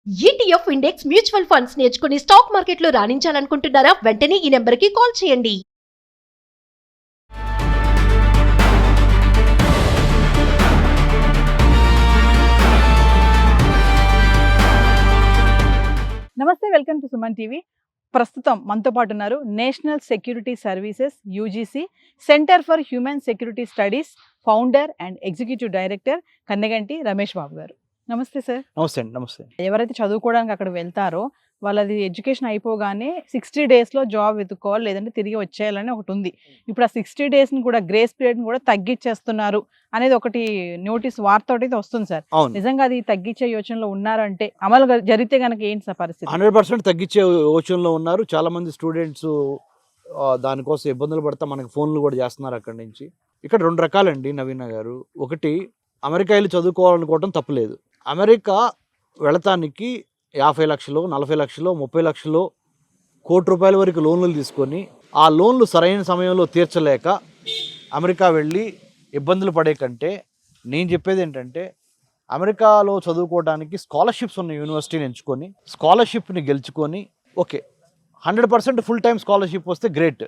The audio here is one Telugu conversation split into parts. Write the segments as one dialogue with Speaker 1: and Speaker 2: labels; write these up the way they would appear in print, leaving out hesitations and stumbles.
Speaker 1: ఈటీఎఫ్ ఇండెక్స్ మ్యూచువల్ ఫండ్స్ నేర్చుకుని స్టాక్ మార్కెట్లో రాణించాలనుకుంటున్నారా? వెంటనే ఈ నెంబర్కి కాల్ చేయండి.
Speaker 2: నమస్తే, వెల్కమ్ టు సుమన్ టీవీ. ప్రస్తుతం మనతో పాటు ఉన్నారు national security services UGC centre for human security studies founder and executive director Kanneganti Ramesh Babu గారు. నమస్తే సార్.
Speaker 3: నమస్తే అండి. నమస్తే.
Speaker 2: ఎవరైతే చదువుకోవడానికి అక్కడ వెళ్తారో వాళ్ళది ఎడ్యుకేషన్ అయిపోగానే 60 డేస్లో జాబ్ వెతుక్కోవాలి, లేదంటే తిరిగి వచ్చేయాలని ఒకటి ఉంది. ఇప్పుడు ఆ 60 డేస్ని కూడా గ్రేస్ పీరియడ్ని కూడా తగ్గించేస్తున్నారు అనేది ఒకటి నోటీస్ వార్త ఒకటి వస్తుంది సార్. నిజంగా అది తగ్గించే యోచనలో ఉన్నారంటే అమలు జరిగితే కనుక ఏంటి సార్ పరిస్థితి?
Speaker 3: 100% తగ్గించే యోచనలో ఉన్నారు. చాలా మంది స్టూడెంట్స్ దానికోసం ఇబ్బందులు పడతా మనకి ఫోన్లు కూడా చేస్తున్నారు అక్కడి నుంచి. ఇక్కడ 2 రకాలండి నవీన గారు. ఒకటి, అమెరికా వెళ్ళి చదువుకోవాలనుకోవడం తప్పులేదు. అమెరికా వెళతానికి 50 లక్షలు, 40 లక్షలు, 30 లక్షలు, ₹1,00,00,000 వరకు లోన్లు తీసుకొని ఆ లోన్లు సరైన సమయంలో తీర్చలేక అమెరికా వెళ్ళి ఇబ్బందులు పడే కంటే నేను చెప్పేది ఏంటంటే, అమెరికాలో చదువుకోవడానికి స్కాలర్షిప్స్ ఉన్న యూనివర్సిటీని ఎంచుకొని స్కాలర్షిప్ని గెలుచుకొని, ఓకే 100% ఫుల్ టైం స్కాలర్షిప్ వస్తే గ్రేట్,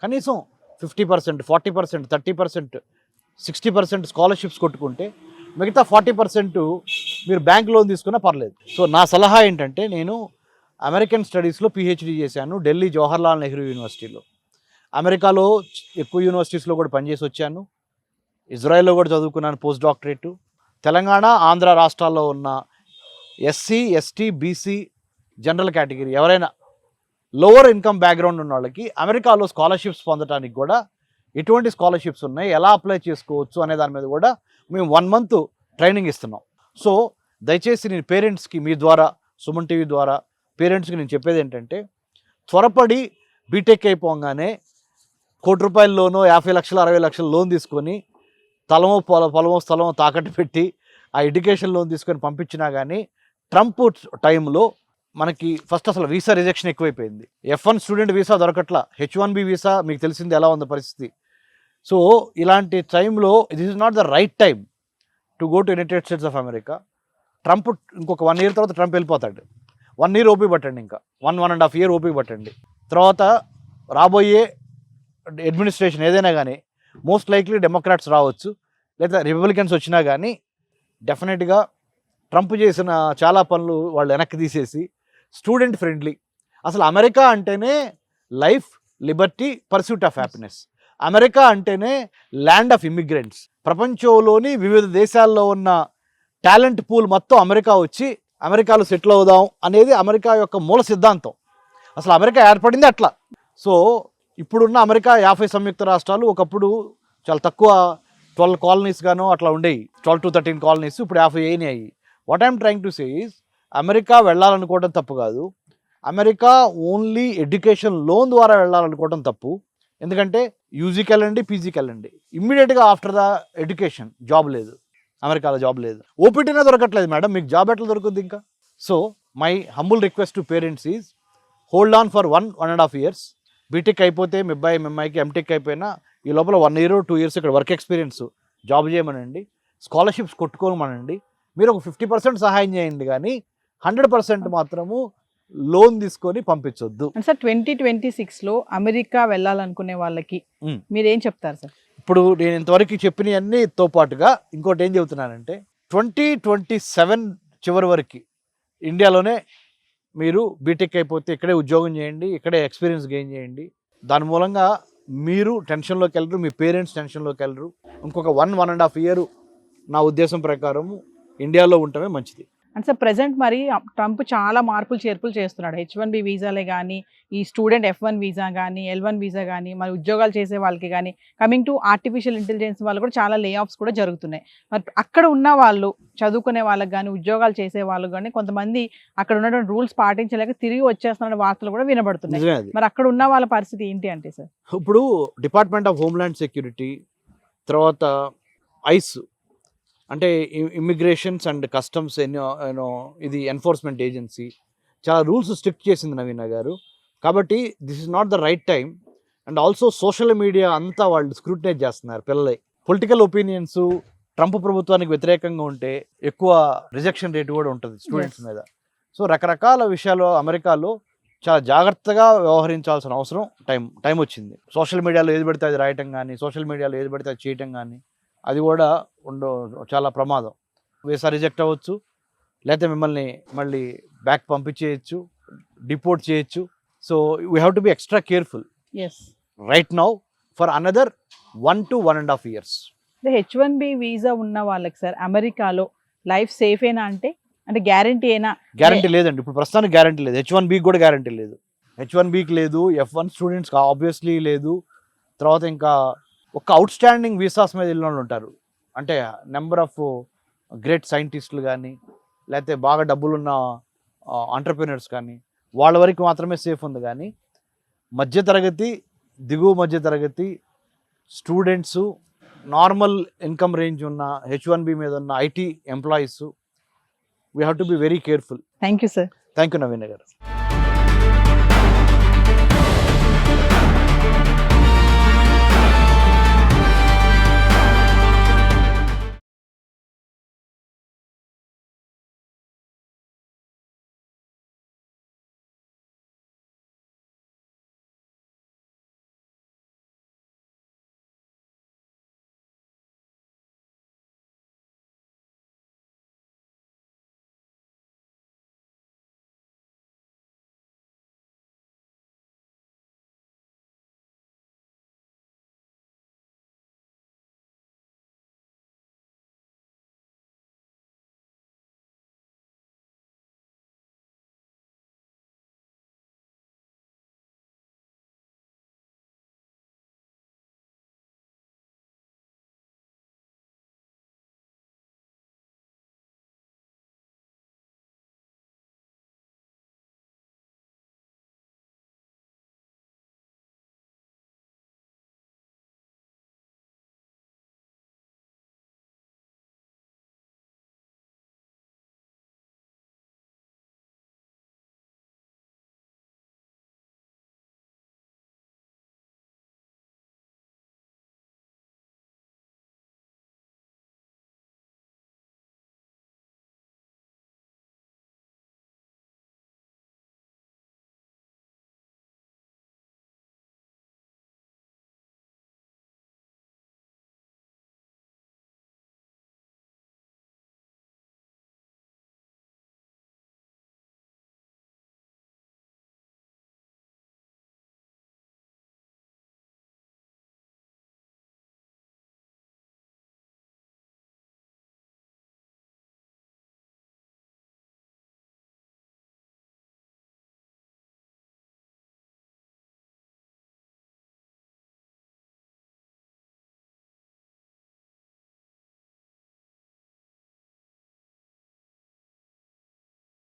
Speaker 3: కనీసం 50%, 40%, 30%, 60% స్కాలర్షిప్స్ కొట్టుకుంటే మిగతా 40% మీరు బ్యాంక్ లోన్ తీసుకున్నా పర్లేదు. సో నా సలహా ఏంటంటే, నేను అమెరికన్ స్టడీస్లో పిహెచ్డి చేశాను ఢిల్లీ జవహర్లాల్ నెహ్రూ యూనివర్సిటీలో. అమెరికాలో ఎక్కువ యూనివర్సిటీస్లో కూడా పనిచేసి వచ్చాను. ఇజ్రాయెల్లో కూడా చదువుకున్నాను పోస్ట్ డాక్టరేట్. తెలంగాణ, ఆంధ్ర రాష్ట్రాల్లో ఉన్న SC, ST, BC, general category ఎవరైనా లోవర్ ఇన్కమ్ బ్యాక్గ్రౌండ్ ఉన్న వాళ్ళకి అమెరికాలో స్కాలర్షిప్స్ పొందడానికి కూడా ఎటువంటి స్కాలర్షిప్స్ ఉన్నాయి, ఎలా అప్లై చేసుకోవచ్చు అనే దాని మీద కూడా మేము 1 month ట్రైనింగ్ ఇస్తున్నాం. సో దయచేసి నేను పేరెంట్స్కి, మీ ద్వారా, సుమన్ టీవీ ద్వారా పేరెంట్స్కి నేను చెప్పేది ఏంటంటే, త్వరపడి బీటెక్ అయిపోగానే ₹1,00,00,000 లోనో 50 లక్షలు, 60 లక్షలు లోన్ తీసుకొని పొలమో స్థలమో తాకట్టు పెట్టి ఆ ఎడ్యుకేషన్ లోన్ తీసుకొని పంపించినా కానీ, ట్రంప్ టైంలో మనకి ఫస్ట్ అసలు వీసా రిజెక్షన్ ఎక్కువైపోయింది. F1 student visa దొరకట్లా, H1B visa మీకు తెలిసింది ఎలా ఉంది పరిస్థితి. సో ఇలాంటి టైంలో this is not the right time to go to United states of America. Trump ఇంకొక 1 year తర్వాత ట్రంప్ వెళ్ళిపోతాడు. 1 year ఓపీ పట్టండి, ఇంకా 1.5 year ఓపీ పట్టండి. తర్వాత రాబోయే అడ్మినిస్ట్రేషన్ ఏదైనా కానీ మోస్ట్ లైక్లీ డెమోక్రాట్స్ రావచ్చు, లేదా రిపబ్లికన్స్ వచ్చినా కానీ డెఫినెట్గా ట్రంప్ చేసిన చాలా పనులు వాళ్ళు వెనక్కి తీసేసి స్టూడెంట్ ఫ్రెండ్లీ. అసలు అమెరికా అంటేనే life, Liberty, pursuit of happiness. America అంటేనే ల్యాండ్ ఆఫ్ ఇమిగ్రెంట్స్. ప్రపంచంలోని వివిధ దేశాల్లో ఉన్న టాలెంట్ పూల్ మొత్తం అమెరికా వచ్చి అమెరికాలో సెటిల్ అవుదాం అనేది అమెరికా యొక్క మూల సిద్ధాంతం. అసలు అమెరికా ఏర్పడింది అట్లా. సో ఇప్పుడున్న అమెరికా 50 సంయుక్త రాష్ట్రాలు, ఒకప్పుడు చాలా తక్కువ 12 కాలనీస్ గానో అట్లా ఉండేవి, 12 to 13 కాలనీస్, ఇప్పుడు 50 అయినాయి. What I'm trying to say is, America వెళ్ళాలనుకోవడం తప్పు కాదు, అమెరికా ఓన్లీ ఎడ్యుకేషన్ లోన్ ద్వారా వెళ్ళాలనుకోవడం తప్పు. ఎందుకంటే యూజీకి వెళ్ళండి, పీజీకి వెళ్ళండి, ఇమ్మీడియట్గా ఆఫ్టర్ ద ఎడ్యుకేషన్ జాబ్ లేదు, అమెరికాలో జాబ్ లేదు, ఓపీటీనే దొరకట్లేదు మేడం, మీకు జాబ్ ఎట్లా దొరుకుతుంది ఇంకా? So my humble request to parents is, hold on for 1.5 years. B Tech అయిపోతే మీ అమ్మాయికి ఎంటెక్ అయిపోయినా ఈ లోపల 1 year, 2 years ఇక్కడ వర్క్ ఎక్స్పీరియన్స్ జాబ్ చేయమనండి, స్కాలర్షిప్స్ కొట్టుకోమనండి. మీరు ఒక 50% సహాయం చేయండి, కానీ 100% మాత్రము లోన్ తీసుకొని పంపించొద్దు.
Speaker 2: సార్ 2026లో అమెరికా వెళ్ళాలనుకునే వాళ్ళకి మీరేం చెప్తారు సార్?
Speaker 3: ఇప్పుడు నేను ఇంతవరకు చెప్పినవన్నీతో పాటుగా ఇంకోటి ఏం చెబుతున్నానంటే, 2027 చివరి వరకు ఇండియాలోనే మీరు బీటెక్ అయిపోతే ఇక్కడే ఉద్యోగం చేయండి, ఇక్కడే ఎక్స్పీరియన్స్ గెయిన్ చేయండి. దాని మూలంగా మీరు టెన్షన్లోకి వెళ్ళరు, మీ పేరెంట్స్ టెన్షన్లోకి వెళ్ళరు. ఇంకొక 1.5 year నా ఉద్దేశం ప్రకారము ఇండియాలో ఉండటమే మంచిది.
Speaker 2: అండ్ సార్ ప్రెసెంట్ మరి ట్రంప్ చాలా మార్పులు చేర్పులు చేస్తున్నాడు. H1B వీసాలే కానీ, ఈ స్టూడెంట్ F1 వీసా కానీ, L1 వీసా కానీ, మరి ఉద్యోగాలు చేసే వాళ్ళకి కానీ, కమింగ్ టు ఆర్టిఫిషియల్ ఇంటెలిజెన్స్ వాళ్ళు కూడా చాలా లే ఆఫ్స్ కూడా జరుగుతున్నాయి. మరి అక్కడ ఉన్న వాళ్ళు, చదువుకునే వాళ్ళకి కానీ, ఉద్యోగాలు చేసే వాళ్ళకి కానీ కొంతమంది అక్కడ ఉన్నటువంటి రూల్స్ పాటించలేక తిరిగి వచ్చేస్తున్న వార్తలు కూడా వినబడుతున్నాయి. మరి అక్కడ ఉన్న వాళ్ళ పరిస్థితి ఏంటి అంటే సార్?
Speaker 3: ఇప్పుడు డిపార్ట్మెంట్ ఆఫ్ హోమ్ల్యాండ్ సెక్యూరిటీ, తర్వాత ఐస్ అంటే ఇమిగ్రేషన్స్ అండ్ కస్టమ్స్ ఇది ఎన్ఫోర్స్మెంట్ ఏజెన్సీ చాలా రూల్స్ స్ట్రిక్ట్ చేసింది నవీన గారు. కాబట్టి this is not the right time. And also social media అంతా వాళ్ళు స్క్రూటినైజ్ చేస్తున్నారు పిల్లలై. పొలిటికల్ ఒపీనియన్స్ ట్రంప్ ప్రభుత్వానికి వ్యతిరేకంగా ఉంటే ఎక్కువ రిజెక్షన్ రేట్ కూడా ఉంటుంది స్టూడెంట్స్ మీద. సో రకరకాల విషయాలు అమెరికాలో చాలా జాగ్రత్తగా వ్యవహరించాల్సిన అవసరం టైం వచ్చింది. సోషల్ మీడియాలో ఏది పడితే అది రాయటం కానీ, సోషల్ మీడియాలో ఏది పడితే అది చేయటం కానీ, అది కూడా చాలా ప్రమాదం. వీసా రిజెక్ట్ అవ్వచ్చు, లేకపోతే మిమ్మల్ని మళ్ళీ బ్యాక్ పంపించేయచ్చు, డిపోర్ట్ చేయొచ్చు. So we have to be extra careful
Speaker 2: ఎస్.
Speaker 3: Right now for another 1 to 1.5 years.
Speaker 2: H1B visa ఉన్న వాళ్ళకి సార్ అమెరికాలో లైఫ్ సేఫేనా అంటే గ్యారంటీ అయినా?
Speaker 3: గ్యారంటీ లేదండి, ఇప్పుడు ప్రస్తుతానికి గ్యారంటీ లేదు. H1Bకి కూడా గ్యారంటీ లేదు. H1Bకి లేదు, F1 స్టూడెంట్స్కి ఆబ్వియస్లీ లేదు. తర్వాత ఇంకా ఒక అవుట్ స్టాండింగ్ వీసాస్ మీద వెళ్ళిన వాళ్ళు ఉంటారు, అంటే నెంబర్ ఆఫ్ గ్రేట్ సైంటిస్టులు కానీ, లేకపోతే బాగా డబ్బులున్న ఎంటర్‌ప్రెన్యూర్స్ కానీ, వాళ్ళ వరకు మాత్రమే సేఫ్ ఉంది. కానీ మధ్యతరగతి, దిగువ మధ్యతరగతి స్టూడెంట్స్, నార్మల్ ఇన్కమ్ రేంజ్ ఉన్న H1B మీద ఉన్న IT employees, we have to be very careful.
Speaker 2: Thank you sir.
Speaker 3: Thank you Naveen గారు.